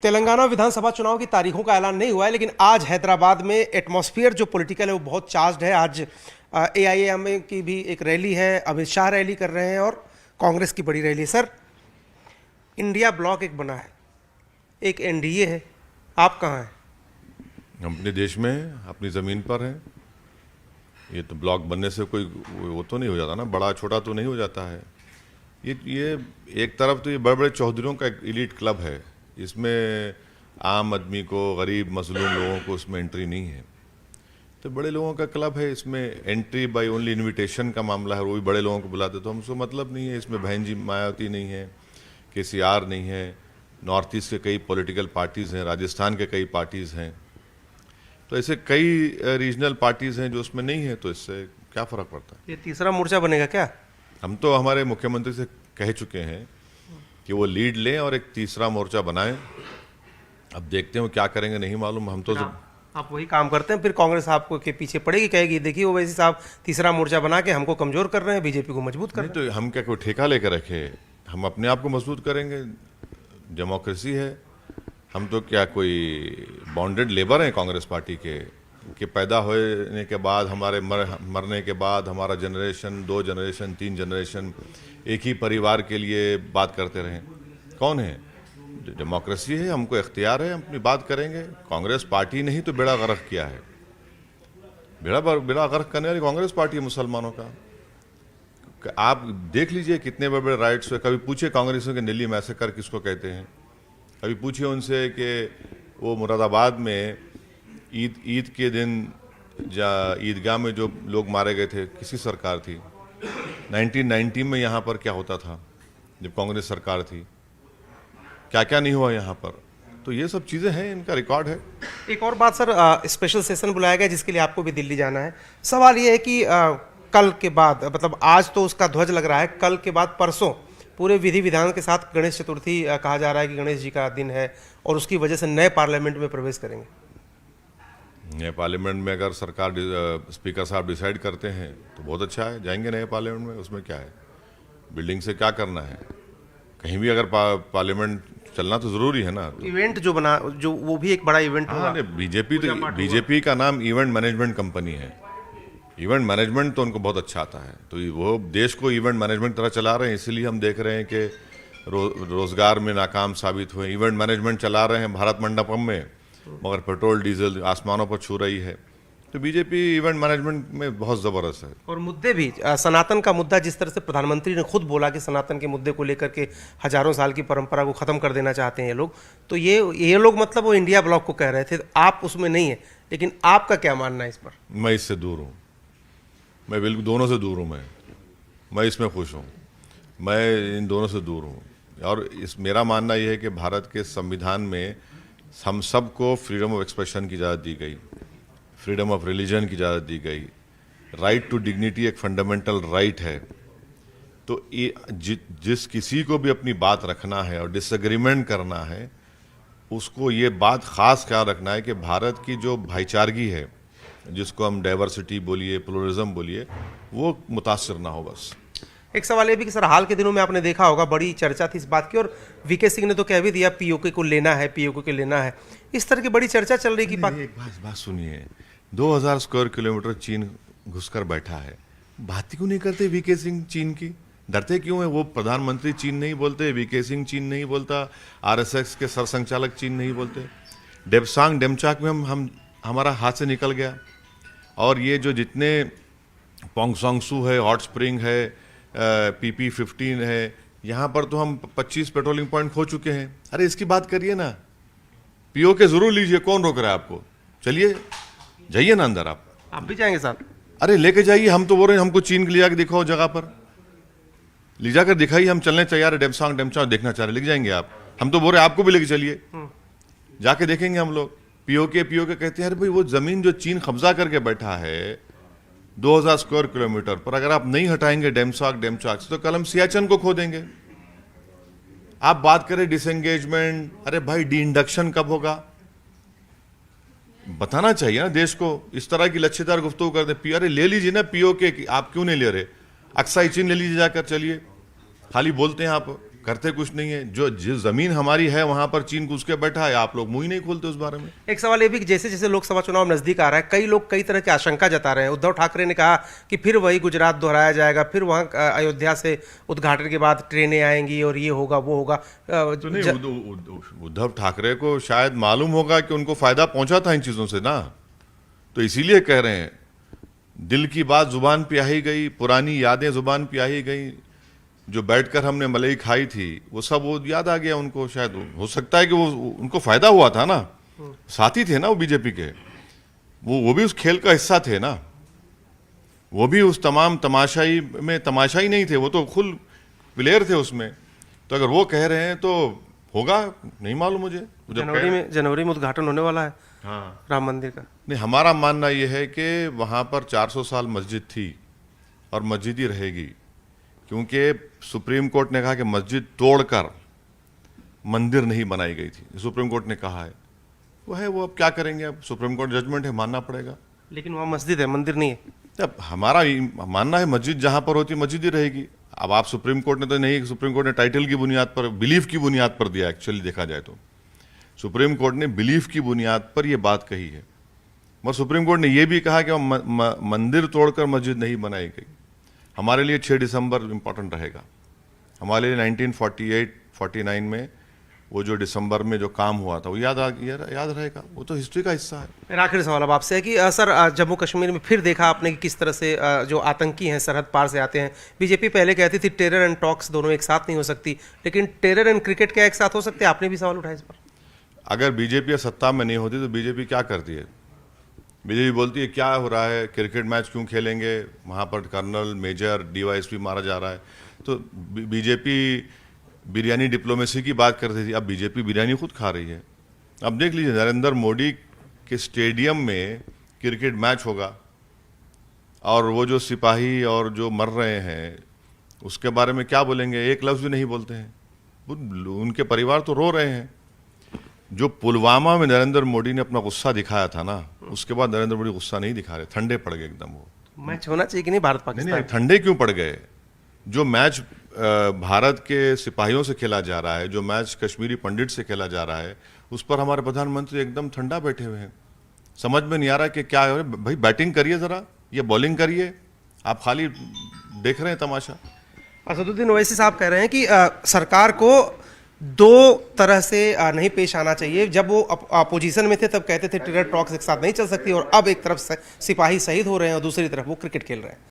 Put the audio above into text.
तेलंगाना विधानसभा चुनाव की तारीखों का ऐलान नहीं हुआ है, लेकिन आज हैदराबाद में एटमॉस्फेयर जो पॉलिटिकल है वो बहुत चार्ज्ड है। आज एआईएमआईएम की भी एक रैली है, अमित शाह रैली कर रहे हैं और कांग्रेस की बड़ी रैली है। सर, इंडिया ब्लॉक एक बना है, एक एनडीए है, आप कहाँ हैं? अपने देश में अपनी ज़मीन पर हैं। ये तो ब्लॉक बनने से कोई वो तो नहीं हो जाता ना, बड़ा छोटा तो नहीं हो जाता है। ये एक तरफ तो ये बड़े बड़े चौधरीयों का एक एलीट क्लब है, इसमें आम आदमी को, गरीब मजलूम लोगों को इसमें एंट्री नहीं है। तो बड़े लोगों का क्लब है, इसमें एंट्री बाय ओनली इनविटेशन का मामला है, वो भी बड़े लोगों को बुलाते तो हमसे मतलब नहीं है। इसमें बहन जी मायावती नहीं है, केसीआर नहीं है, नॉर्थ ईस्ट के कई पॉलिटिकल पार्टीज़ हैं, राजस्थान के कई पार्टीज़ हैं, तो ऐसे कई रीजनल पार्टीज़ हैं जो उसमें नहीं है, तो इससे क्या फ़र्क पड़ता है। ये तीसरा मोर्चा बनेगा क्या? हम तो हमारे मुख्यमंत्री से कह चुके हैं कि वो लीड लें और एक तीसरा मोर्चा बनाएं। अब देखते हैं वो क्या करेंगे, नहीं मालूम। हम तो आप वही काम करते हैं, फिर कांग्रेस आपको के पीछे पड़ेगी, कहेगी देखिए वो वैसे साहब तीसरा मोर्चा बना के हमको कमजोर कर रहे हैं, बीजेपी को मजबूत कर रहे हैं। तो हम क्या कोई ठेका लेकर रखे, हम अपने आप को मजबूत करेंगे। डेमोक्रेसी है, हम तो क्या कोई बॉन्डेड लेबर हैं कांग्रेस पार्टी के पैदा होने के बाद, हमारे मरने के बाद हमारा जनरेशन, 2 जनरेशन, 3 जनरेशन एक ही परिवार के लिए बात करते रहें। कौन है? डेमोक्रेसी है, हमको इख्तियार है, हम अपनी बात करेंगे। कांग्रेस पार्टी ने ही तो बेड़ा गर्क किया है। बेड़ा गर्क करने वाली कांग्रेस पार्टी है मुसलमानों का। आप देख लीजिए कितने बड़े बड़े राइट्स हुए। कभी पूछे कांग्रेसियों के दिल्ली मैसेकर किसको कहते हैं? कभी पूछिए उनसे कि वो मुरादाबाद में ईद के दिन ईदगाह में जो लोग मारे गए थे, किसी सरकार थी? 1990 में यहाँ पर क्या होता था जब कांग्रेस सरकार थी? क्या क्या नहीं हुआ यहाँ पर? तो ये सब चीज़ें हैं, इनका रिकॉर्ड है। एक और बात सर, स्पेशल सेशन बुलाया गया जिसके लिए आपको भी दिल्ली जाना है। सवाल ये है कि कल के बाद, मतलब आज तो उसका ध्वज लग रहा है, कल के बाद परसों पूरे विधि विधान के साथ गणेश चतुर्थी कहा जा रहा है कि गणेश जी का दिन है और उसकी वजह से नए पार्लियामेंट में प्रवेश करेंगे। नए पार्लियामेंट में अगर सरकार स्पीकर साहब डिसाइड करते हैं तो बहुत अच्छा है, जाएंगे नए पार्लियामेंट में। उसमें क्या है, बिल्डिंग से क्या करना है? कहीं भी अगर पार्लियामेंट चलना तो जरूरी है ना। तो इवेंट जो बना, जो वो भी एक बड़ा इवेंट होगा। बीजेपी का नाम इवेंट मैनेजमेंट कंपनी है। इवेंट मैनेजमेंट तो उनको बहुत अच्छा आता है, तो वो देश को इवेंट मैनेजमेंट तरह चला रहे हैं। इसीलिए हम देख रहे हैं कि रोजगार में नाकाम साबित हुए। इवेंट मैनेजमेंट चला रहे हैं भारत मंडपम में, मगर पेट्रोल डीजल आसमानों पर छू रही है। तो बीजेपी इवेंट मैनेजमेंट में बहुत ज़बरदस्त है। और मुद्दे भी, सनातन का मुद्दा, जिस तरह से प्रधानमंत्री ने खुद बोला कि सनातन के मुद्दे को लेकर के हजारों साल की परंपरा को ख़त्म कर देना चाहते हैं ये लोग, तो ये लोग मतलब वो इंडिया ब्लॉक को कह रहे थे। आप उसमें नहीं है, लेकिन आपका क्या मानना है इस पर? मैं इससे दूर हूँ, मैं बिल्कुल दोनों से दूर हूँ। मैं इसमें खुश हूँ, मैं इन दोनों से दूर हूँ। और मेरा मानना यह है कि भारत के संविधान में हम सबको फ्रीडम ऑफ एक्सप्रेशन की इजाज़त दी गई, फ्रीडम ऑफ रिलीजन की इजाज़त दी गई। राइट टू डिग्निटी एक फंडामेंटल राइट है। तो जिस किसी को भी अपनी बात रखना है और डिसएग्रीमेंट करना है, उसको ये बात ख़ास ख्याल रखना है कि भारत की जो भाईचारगी है, जिसको हम डाइवर्सिटी बोलिए, प्लुरलिज्म बोलिए, वो मुतासिर ना हो। बस एक सवाल ये भी कि सर, हाल के दिनों में आपने देखा होगा बड़ी चर्चा थी इस बात की, और वीके सिंह ने तो कह भी दिया पीओके को लेना है, पीओके को लेना है। इस तरह की बड़ी चर्चा चल रही कि एक बात सुनिए, 2000 स्क्वायर किलोमीटर चीन घुसकर बैठा है, बात क्यों नहीं करते वीके सिंह चीन की? डरते क्यों है? वो प्रधानमंत्री चीन नहीं बोलते, वीके सिंह चीन नहीं बोलता, आरएसएस के सरसंघचालक चीन नहीं बोलते। डेपसांग डेमचाक में हम हमारा हाथ से निकल गया। और ये जो जितने पोंगसोंगसू है, हॉट स्प्रिंग है, PP-15 है, यहाँ पर तो हम 25 पेट्रोलिंग पॉइंट खो चुके हैं। अरे इसकी बात करिए ना, पीओके जरूर लीजिए, कौन रोक रहा है आपको? चलिए, जाइए ना अंदर। आप भी जाएंगे साथ? अरे लेके जाइए, हम तो बोल रहे हैं हमको चीन के ले जाकर दिखाओ, जगह पर ले जाकर दिखाइए, हम चलने तैयार है। डेमसांग डेमचाक देखना चाह रहे, लेके जाएंगे आप? हम तो बोल रहे हैं आपको भी लेके चलिए, जाके देखेंगे हम लोग। पीओके कहते हैं, अरे भाई वो जमीन जो चीन कब्जा करके बैठा है 2000 स्क्वायर किलोमीटर पर, अगर आप नहीं हटाएंगे डेमचाक से, तो कल हम सियाचिन को खो देंगे। आप बात करें डिसएंगेजमेंट, अरे भाई डी इंडक्शन कब होगा? बताना चाहिए ना देश को। इस तरह की लच्छेदार गुफ्तगू कर दे, अरे ले लीजिए ना पीओके, आप क्यों नहीं ले रहे? अक्साई चीन ले लीजिए जाकर, चलिए, खाली बोलते हैं आप। करते कुछ नहीं है। जो जिस जमीन हमारी है वहां पर चीन घुस के बैठा है, आप लोग मुंह ही नहीं खोलते उस बारे में। एक सवाल ये भी कि जैसे जैसे लोकसभा चुनाव नजदीक आ रहा है, कई लोग कई तरह की आशंका जता रहे हैं। उद्धव ठाकरे ने कहा कि फिर वही गुजरात दोहराया जाएगा, फिर वहां अयोध्या से उद्घाटन के बाद ट्रेनें आएंगी और ये होगा वो होगा। तो नहीं, उद्धव ठाकरे को शायद मालूम होगा कि उनको फायदा पहुंचा था इन चीजों से ना, तो इसीलिए कह रहे हैं। दिल की बात जुबान पे आई गई, पुरानी यादें जुबान पे आई गई, जो बैठकर हमने मलई खाई थी वो सब वो याद आ गया उनको। शायद हो सकता है कि वो उनको फायदा हुआ था ना, साथी थे ना वो बीजेपी के, वो भी उस खेल का हिस्सा थे ना, वो भी उस तमाम तमाशाई में तमाशाई नहीं थे, वो तो खुद प्लेयर थे उसमें। तो अगर वो कह रहे हैं तो होगा, नहीं मालूम मुझे। जनवरी में उद्घाटन होने वाला है हाँ राम मंदिर का। नहीं, हमारा मानना यह है कि वहां पर 400 साल मस्जिद थी और मस्जिद ही रहेगी, क्योंकि सुप्रीम कोर्ट ने कहा कि मस्जिद तोड़कर मंदिर नहीं बनाई गई थी, सुप्रीम कोर्ट ने कहा है। वो है, वो अब क्या करेंगे, अब सुप्रीम कोर्ट जजमेंट है, मानना पड़ेगा। लेकिन वहाँ मस्जिद है, मंदिर नहीं है। अब हमारा मानना है मस्जिद जहां पर होती मस्जिद ही रहेगी। अब आप सुप्रीम कोर्ट ने तो नहीं, सुप्रीम कोर्ट ने टाइटल की बुनियाद पर, बिलीफ की बुनियाद पर दिया। एक्चुअली देखा जाए तो सुप्रीम कोर्ट ने बिलीफ की बुनियाद पर यह बात कही है, मगर सुप्रीम कोर्ट ने यह भी कहा कि मंदिर तोड़कर मस्जिद नहीं बनाई गई। हमारे लिए 6 दिसंबर इंपॉर्टेंट रहेगा। हमारे लिए 1948-49 में वो जो दिसंबर में जो काम हुआ था वो याद रहेगा, वो तो हिस्ट्री का हिस्सा है। मेरा आखिरी सवाल अब आपसे है कि सर, जम्मू कश्मीर में फिर देखा आपने कि किस तरह से जो आतंकी हैं सरहद पार से आते हैं। बीजेपी पहले कहती थी टेरर एंड टॉक्स दोनों एक साथ नहीं हो सकती, लेकिन टेरर एंड क्रिकेट क्या एक साथ हो सकते हैं? आपने भी सवाल उठाया इस पर। अगर बीजेपी सत्ता में नहीं होती तो बीजेपी क्या करती है? बीजेपी बोलती है क्या हो रहा है, क्रिकेट मैच क्यों खेलेंगे, वहाँ पर कर्नल मेजर डीवाईएसपी मारा जा रहा है। तो बीजेपी बिरयानी डिप्लोमेसी की बात करती थी, अब बीजेपी बिरयानी खुद खा रही है। अब देख लीजिए, नरेंद्र मोदी के स्टेडियम में क्रिकेट मैच होगा और वो जो सिपाही और जो मर रहे हैं उसके बारे में क्या बोलेंगे? एक लफ्ज़ भी नहीं बोलते हैं। उनके परिवार तो रो रहे हैं। जो पुलवामा में नरेंद्र मोदी ने अपना गुस्सा दिखाया था ना, उसके बाद नरेंद्र मोदी गुस्सा नहीं दिखा रहे, ठंडे पड़ गए एकदम। वो मैच होना चाहिए कि नहीं भारत पाकिस्तान? नहीं, ठंडे क्यों पड़ गए? जो मैच भारत के सिपाहियों से खेला जा रहा है, जो मैच कश्मीरी पंडित से खेला जा रहा है, उस पर हमारे प्रधानमंत्री एकदम ठंडा बैठे हुए हैं। समझ में नहीं आ रहा कि क्या है भाई, बैटिंग करिए जरा या बॉलिंग करिए, आप खाली देख रहे हैं तमाशा। असदुद्दीन ओवैसी साहब कह रहे हैं कि सरकार को दो तरह से नहीं पेश आना चाहिए। जब वो अपोजिशन में थे तब कहते थे टेरर टॉक्स एक साथ नहीं चल सकती, और अब एक तरफ सिपाही शहीद हो रहे हैं और दूसरी तरफ वो क्रिकेट खेल रहे हैं।